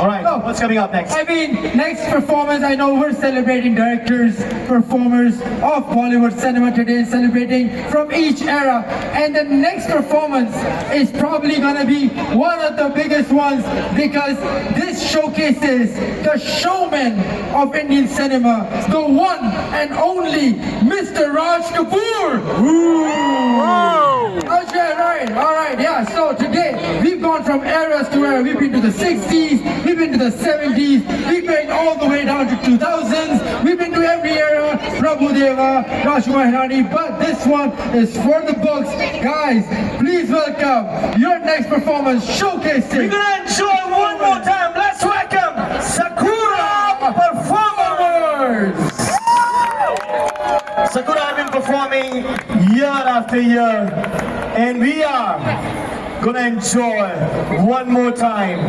All right, what's coming up next? I mean, next performance, I know we're celebrating directors, performers of Bollywood cinema today, celebrating from each era. And the next performance is probably gonna be one of the biggest ones because this showcases the showman of Indian cinema, the one and only Mr. Raj Kapoor. Okay, right, all right, yeah. So today we've gone from eras to era. We've been to the 60s, we've been to the 70s, we've been all the way down to 2000s. We've been to every era, Prabhu Deva, Rajkumar Hirani, but this one is for the books. Guys, please welcome your next performance showcasing. We're gonna enjoy one more time. Let's welcome Sakura Performers. Sakura have been performing year after year, and we are gonna enjoy one more time.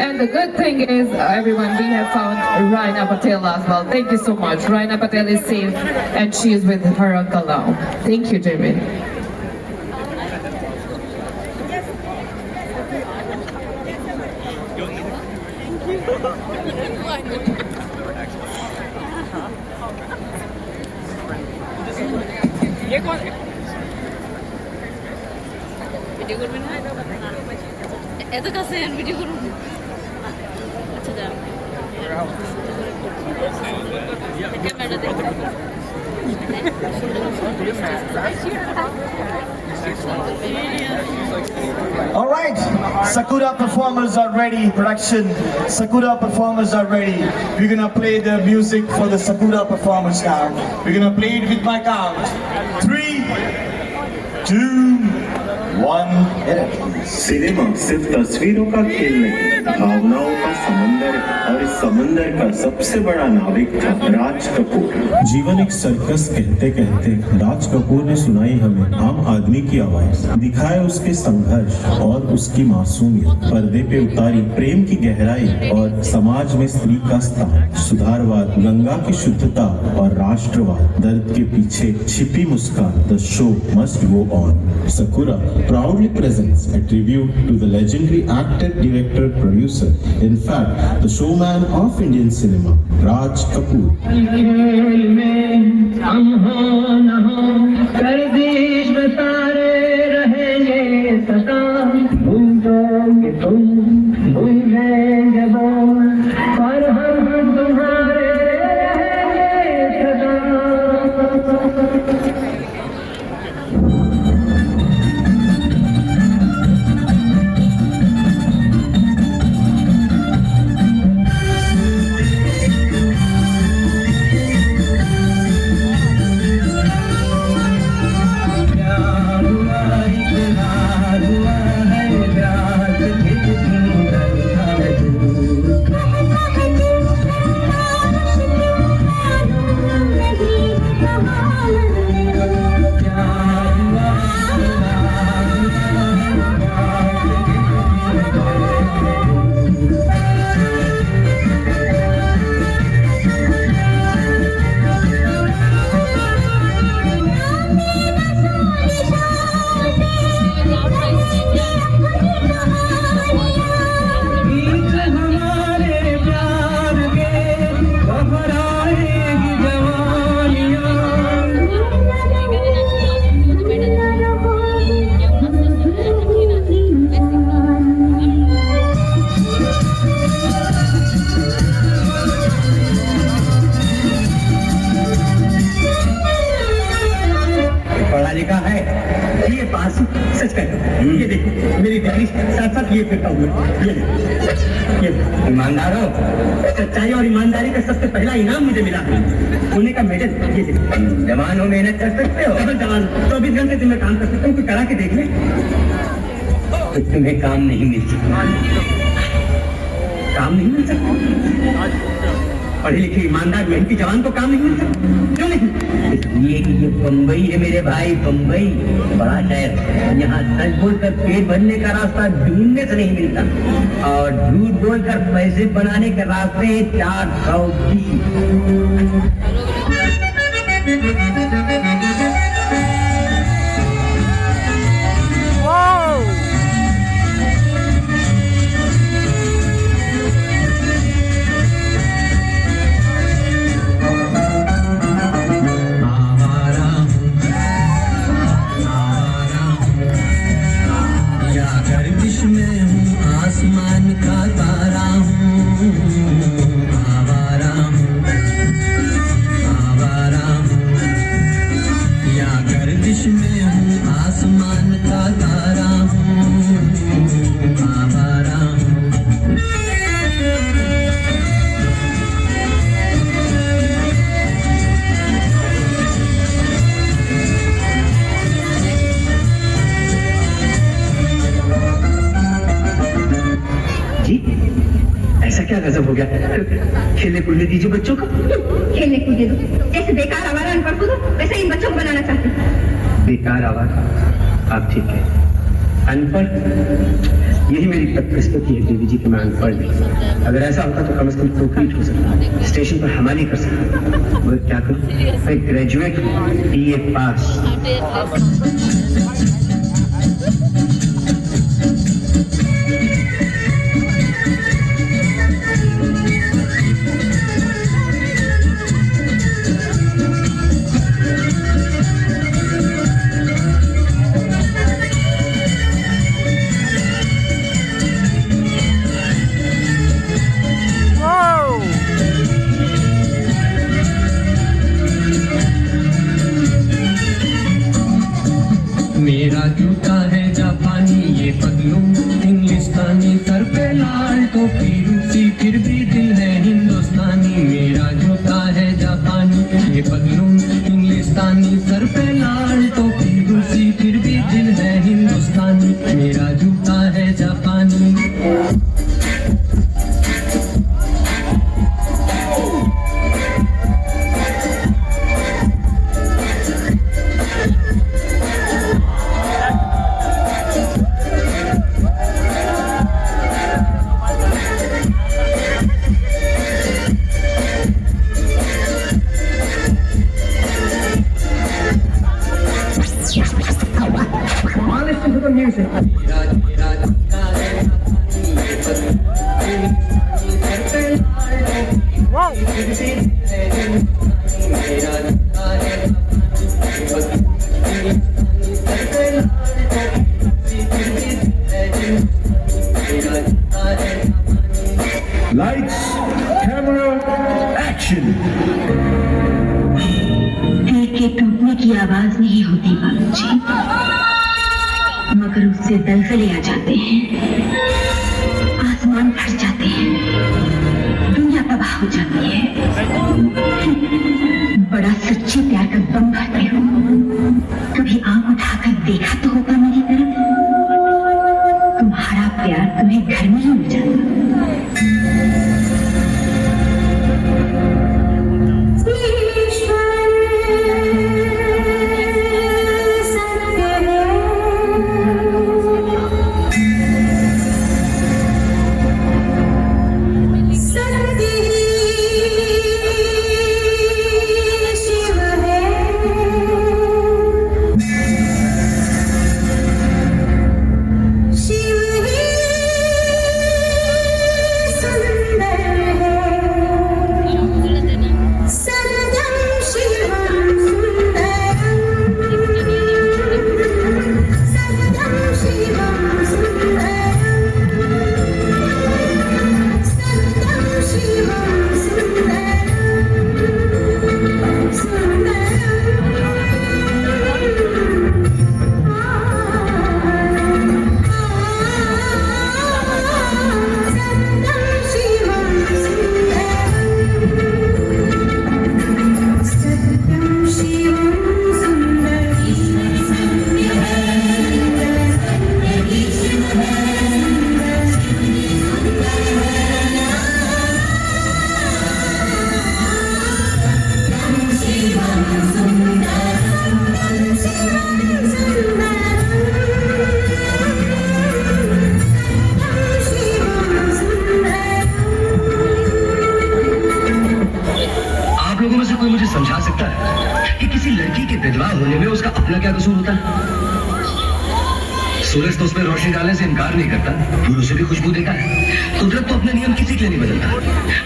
And the good thing is, everyone, we have found Raina Patel as well. Thank you so much. Raina Patel is safe and she is with her uncle now. Thank you, David. Video করবেন না এত কাছে video করুন আচ্ছা যান ক্যামেরাটা দেখুন All right, Sakura performers are ready. Production, Sakura performers are ready. We're gonna play the music for the Sakura performance now. We're gonna play it with my count. 3, 2, 1. Cinema सिर्फ तस्वीरों का खेल नहीं, भावनाओं का समंदर है और इस समंदर का सबसे बड़ा नाविक था राज कपूर। जीवन एक सर्कस कहते कहते राज कपूर ने सुनाई हमें आम आदमी की आवाज, दिखाए उसके संघर्ष और उसकी मासूमियत, पर्दे पे उतारी प्रेम की गहराई और समाज में स्त्री का स्थान, सुधारवाद, गंगा की शुद्धता और राष्ट्रवाद, दर्द के पीछे छिपी मुस्कान। The show must go on. Sakura proudly presents a tribute to the legendary actor, director, producer, in fact, the showman of Indian cinema, Raj Kapoor. ईमानदारों, सच्चाई और ईमानदारी का सबसे पहला इनाम मुझे मिला सोने का मेडल। ये जवान हो, मेहनत कर सकते हो। अगर जवान 24 घंटे तुम्हें काम कर सकते हो, कोई करा के देख ले तो तुम्हें काम नहीं मिल सकता। काम नहीं मिल सकता। पढ़े लिखे ईमानदार मेहनती जवान को काम नहीं मिल सकता। क्यों नहीं? इसलिए कि ये बम्बई है मेरे भाई, बम्बई बड़ा शहर। यहाँ सच बोलकर पेट भरने का रास्ता ढूंढने से नहीं मिलता और झूठ बोलकर पैसे बनाने के रास्ते 420। आवारा हूँ, या गर्दिश में हूँ, आसमान का तारा हूँ। आवारा हूँ, या गर्दिश में हूँ, आसमान का तारा हूँ। आवारा हूँ। जी ऐसा क्या गजब हो गया? खेलने कूदने दीजिए बच्चों को। खेलने कूदने दो, जैसे बेकार आवारा अनपढ़ को दो वैसे इन बच्चों को बनाना चाहते हैं। बेकार आवाज, आप ठीक है। अनपढ़, यही मेरी बदकिस्मती है देवी जी कि मैं अनपढ़ नहीं। अगर ऐसा होता तो कम से कम टोकरी हो सकता, स्टेशन पर हमारी कर सकता। मगर क्या करूं, मैं ग्रेजुएट हूँ, BA पास। मेरा जूता है जापानी, ये पगलू इंग्लिस्तानी, सर पे लाल टोपी रूसी, फिर भी दिल है हिंदुस्तानी। मेरा जूता है जापानी, ये पगलू इंग्लिस्तानी, सर पे लाल टोपी रूसी, फिर भी दिल है हिंदुस्तानी। मेरा जूता है जापानी। Listen to the music. Lights, camera, action. दिल के टूटने की आवाज नहीं होती बाबूजी, मगर उससे दलदले आ जाते हैं, आसमान फट जाते हैं, दुनिया तबाह हो जाती है। बड़ा सच्चे प्यार का दम भरते हो, कभी आंख उठाकर देखा तो होता मेरी तरफ? तुम्हारा प्यार तुम्हें घर में ही मिल जाता। शादी के विधवा होने में उसका अपना क्या कसूर होता है? सूरज तो उसमें रोशनी डालने से इनकार नहीं करता, फूल उसे भी खुशबू देता है। कुदरत तो अपने नियम किसी के लिए नहीं बदलता।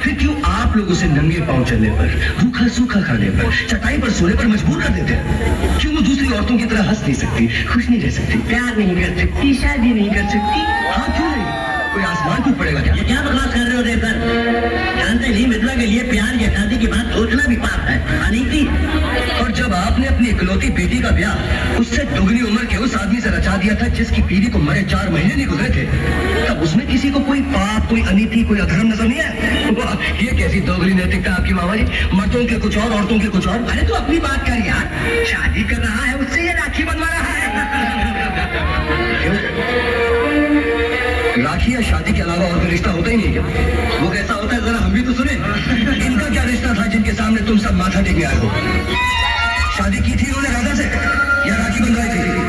फिर क्यों आप लोग उसे नंगे पांव चलने पर, रूखा सूखा खाने पर, चटाई पर सोने पर मजबूर कर देते हैं? क्यों वो दूसरी औरतों की तरह हंस नहीं सकती, खुश नहीं रह सकती, प्यार नहीं कर सकती, शादी नहीं कर सकती? हाँ क्यों नहीं? कोई आसमान टूट पड़ेगा क्या? ये क्या बकवास कर रहे हो देवकर? जानते नहीं मिथिला के लिए प्यार या शादी की बात सोचना भी पाप है, अनीति। और जब आपने अपनी इकलौती बेटी का ब्याह उससे दोगुनी उम्र के उस आदमी से रचा दिया था जिसकी पीढ़ी को मरे 4 महीने नहीं गुजरे थे, तब उसमें किसी को कोई पाप, कोई अनीति, कोई अधर्म नजर नहीं आया? वाह, ये कैसी दोगुनी नैतिकता आपकी मामा जी। मर्दों के कुछ और, औरतों के कुछ और। अरे तू अपनी बात कर यार, शादी कर रहा है उससे ये राखी बनवा रहा है। राखी या शादी के अलावा और कोई रिश्ता होता ही नहीं क्या? वो कैसा होता है जरा हम भी तो सुने। इनका क्या रिश्ता था जिनके सामने तुम सब माथा टेकने आए हो? शादी की थी उन्होंने राधा से या राखी बंधवाई थी?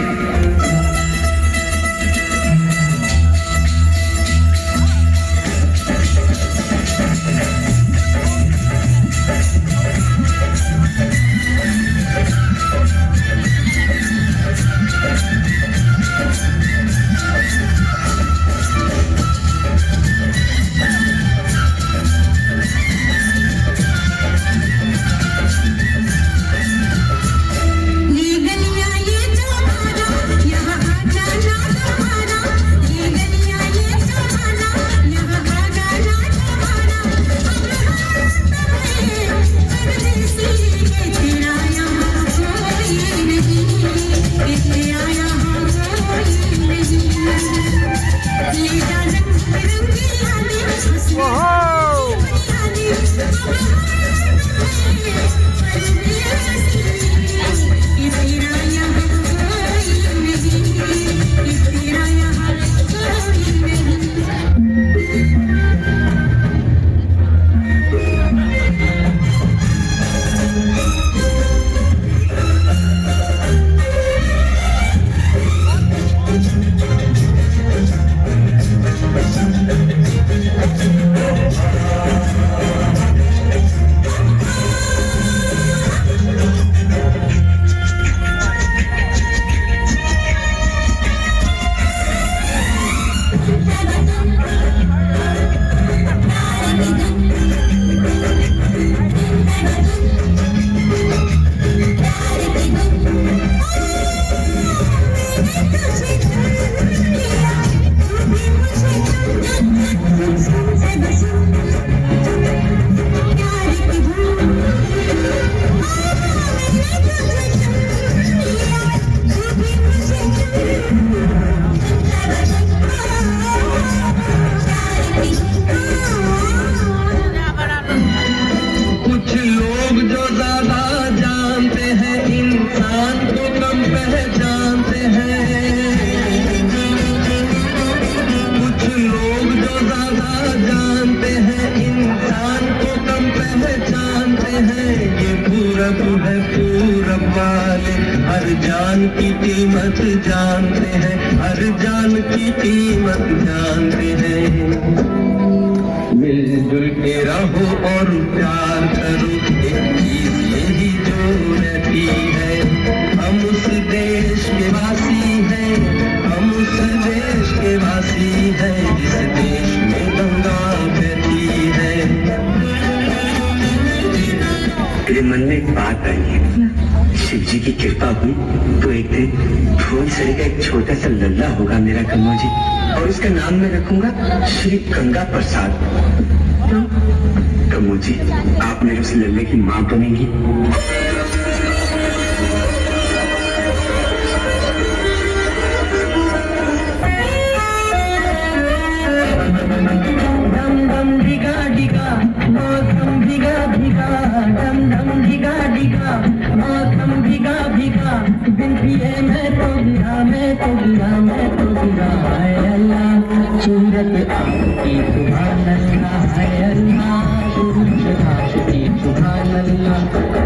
जान की कीमत जानते हैं, हर जान की कीमत जानते हैं। मिलजुल के रहो और प्यार करो, एक चीज यही जो रहती है। हम उस देश के वासी हैं, हम उस देश के वासी हैं, जिस देश में गंगा बहती है। मेरे मन में एक बात आई है, शिव जी की कृपा हुई तो एक दिन फूलसरी का एक छोटा सा लल्ला होगा मेरा कन्नू जी, और उसका नाम मैं रखूंगा श्री गंगा प्रसाद। कन्नू जी, आप मेरे उस लल्ले की मां बनेंगी। दम दम भिगा भिगा मौसम भिगा भिगा, दम दम भिगा भिगा मौसम भिगा भिगा, बिन पिए मैं तो गिरा, मैं तो गिरा, मैं तो गिरा। हाय अल्लाह सूरत आपकी सुभान अल्लाह, हाय अल्लाह सूरत आपकी सुभान अल्लाह।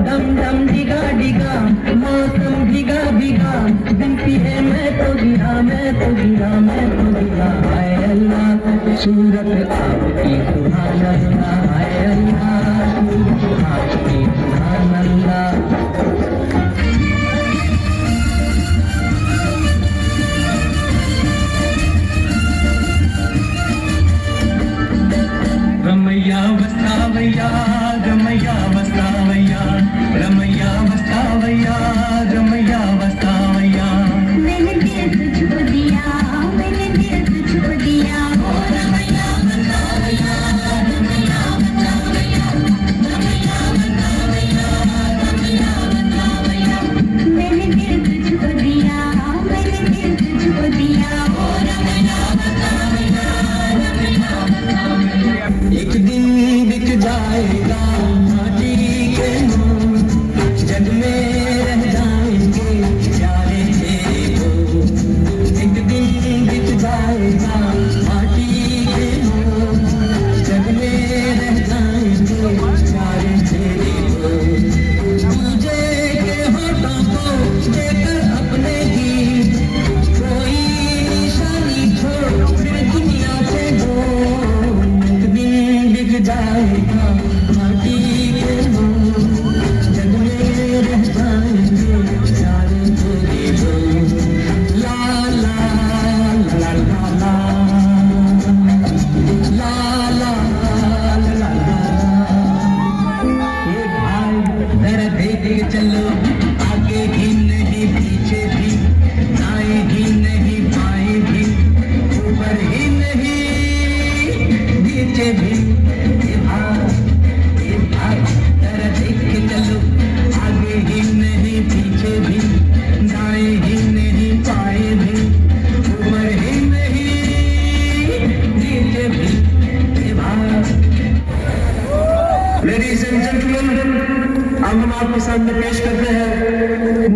दम दम भिगा भिगा मौसम भिगा भिगा, बिन पिए मैं तो गिरा, मैं तो गिरा, मैं तो गिरा। हाय अल्लाह सूरत आपकी सुभान अल्लाह, हाय अल्लाह सूरत आपकी सुभान अल्लाह।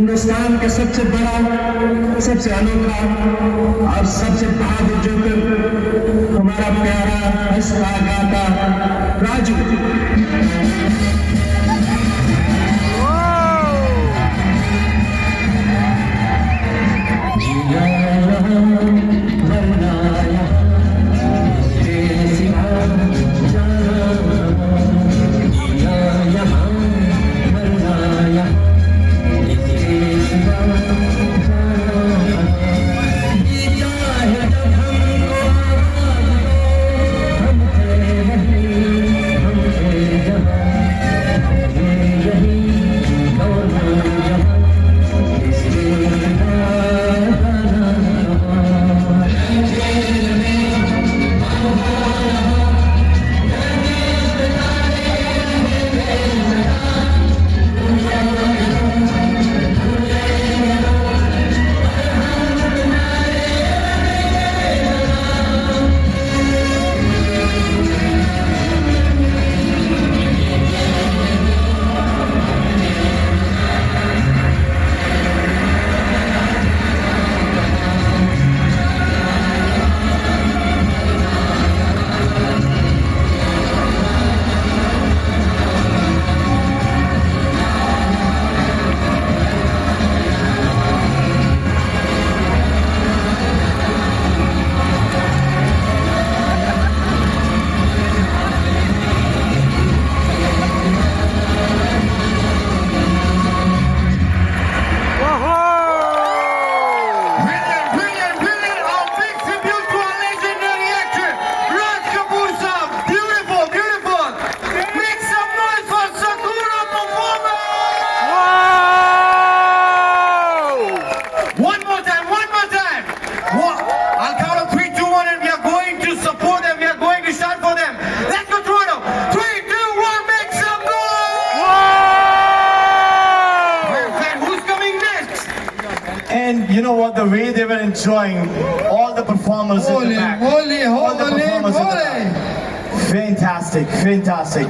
हिंदुस्तान का सबसे बड़ा, सबसे अनोखा और सबसे बहादुर जोकर हमारा प्यारा हंसता गाता Raju. And you know what? The way they were enjoying all the performers in Holy, the back. holy, All the holy, performers in the holy. back. Fantastic, fantastic.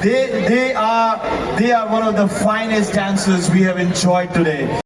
They are one of the finest dancers we have enjoyed today.